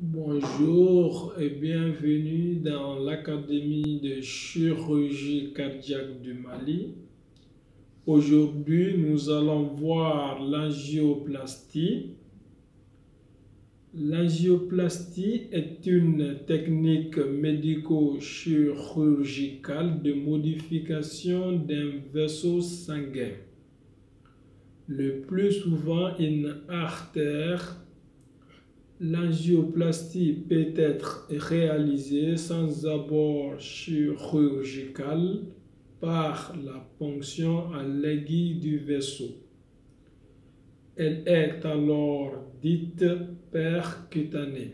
Bonjour et bienvenue dans l'Académie de chirurgie cardiaque du Mali. Aujourd'hui, nous allons voir l'angioplastie. L'angioplastie est une technique médico-chirurgicale de modification d'un vaisseau sanguin. Le plus souvent une artère. L'angioplastie peut être réalisée sans abord chirurgical par la ponction à l'aiguille du vaisseau. Elle est alors dite percutanée.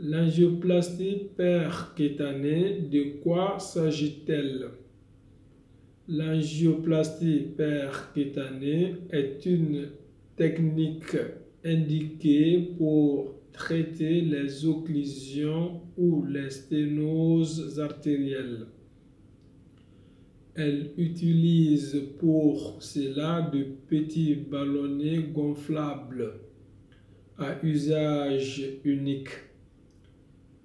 L'angioplastie percutanée, de quoi s'agit-elle? L'angioplastie percutanée est une technique indiquée pour traiter les occlusions ou les sténoses artérielles. Elle utilise pour cela de petits ballonnets gonflables à usage unique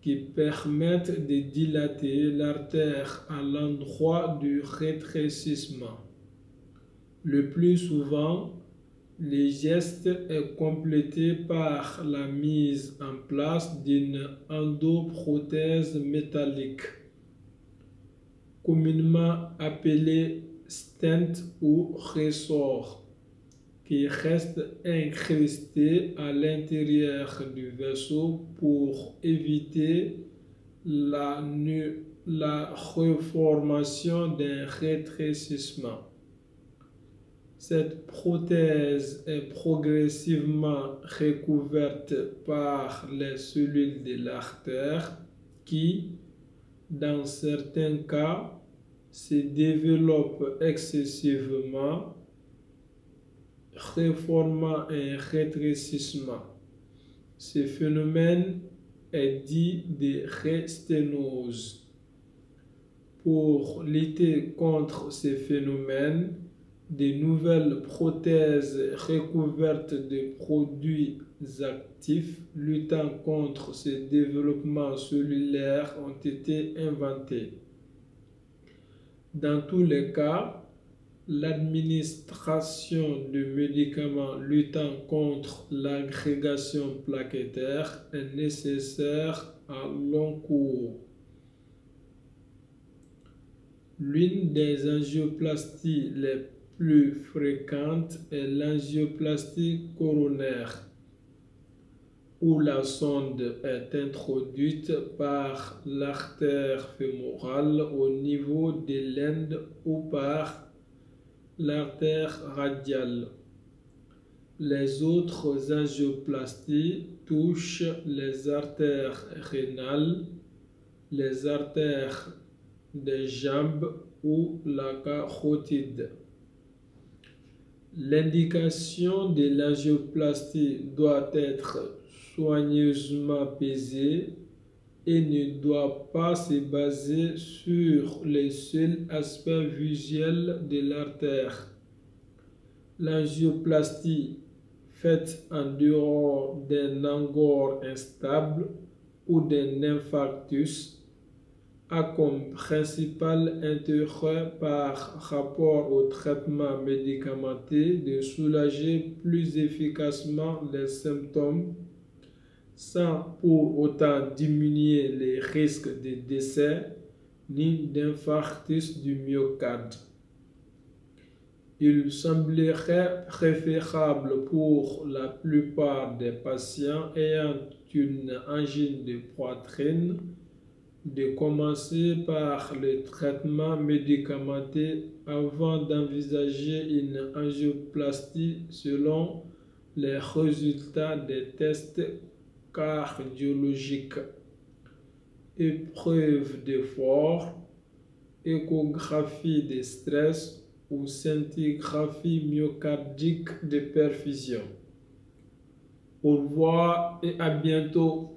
qui permettent de dilater l'artère à l'endroit du rétrécissement. Le plus souvent, le geste est complété par la mise en place d'une endoprothèse métallique, communément appelée stent ou ressort, qui reste incrustée à l'intérieur du vaisseau pour éviter la reformation d'un rétrécissement. Cette prothèse est progressivement recouverte par les cellules de l'artère qui, dans certains cas, se développent excessivement, reformant un rétrécissement. Ce phénomène est dit de resténose. Pour lutter contre ce phénomène, de nouvelles prothèses recouvertes de produits actifs luttant contre ce développement cellulaire ont été inventées. Dans tous les cas, l'administration de médicaments luttant contre l'agrégation plaquettaire est nécessaire à long cours. L'une des angioplasties les plus fréquente est l'angioplastie coronaire, où la sonde est introduite par l'artère fémorale au niveau de l'inde ou par l'artère radiale. Les autres angioplasties touchent les artères rénales, les artères des jambes ou la carotide. L'indication de l'angioplastie doit être soigneusement pesée et ne doit pas se baser sur les seuls aspects visuels de l'artère. L'angioplastie faite en dehors d'un angor instable ou d'un infarctus a comme principal intérêt par rapport au traitement médicamenteux de soulager plus efficacement les symptômes sans pour autant diminuer les risques de décès ni d'infarctus du myocarde. Il semblerait préférable pour la plupart des patients ayant une angine de poitrine de commencer par le traitement médicamenteux avant d'envisager une angioplastie selon les résultats des tests cardiologiques, épreuves d'effort, échographie de stress ou scintigraphie myocardique de perfusion. Au revoir et à bientôt.